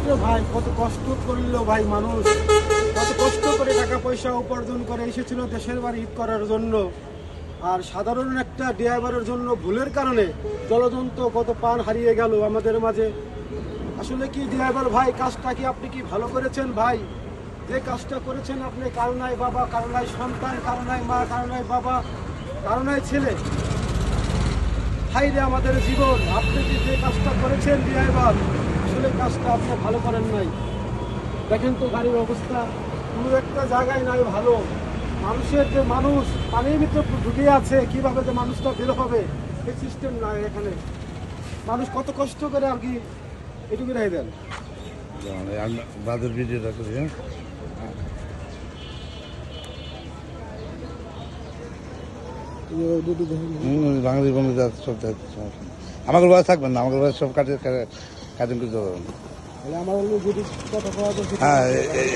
রে ভাই, কত কষ্ট করলো ভাই মানুষ, কত কষ্ট করে টাকা পয়সা উপার্জন করে এসেছিল দেশের বাড়ি ঈদ করার জন্য। আর সাধারণ একটা ড্রাইভারের জন্য ভুলের কারণে জলজন্ত কত প্রাণ হারিয়ে গেল আমাদের মাঝে। আসলে কি ড্রাইভার ভাই, কাজটা কি আপনি কি ভালো করেছেন ভাই? যে কাজটা করেছেন আপনি, কারণাই বাবা, কারণাই সন্তান, কারণাই মা, কারণাই বাবা, কারণাই ছেলে, হাই রে আমাদের জীবন। আপনি যে কাজটা করেছেন ড্রাইভার, আসলে কাজটা আপনি ভালো করেন নাই। দেখেন তো গাড়ির অবস্থা, কোনো একটা জায়গায় নাই ভালো। মানুষের যে মানুষ পানির ভিতরে ঢুকে আছে, কিভাবে যে মানুষটা বের হবে এই সিস্টেম নাই এখানে। মানুষ কত কষ্ট করে আর কি এটুকু রেখে দেন। আমি বাদের ভিডিওটা করি, হ্যাঁ। বাঙালি বন্ধু সব সমস্যা নেই। আমাকে বয়স থাকবেন না, আমাকে বয়স সব কাটিং করতে পারবেন। তাহলে আমার হলো যদি কথা কওয়া যাচ্ছে, হ্যাঁ,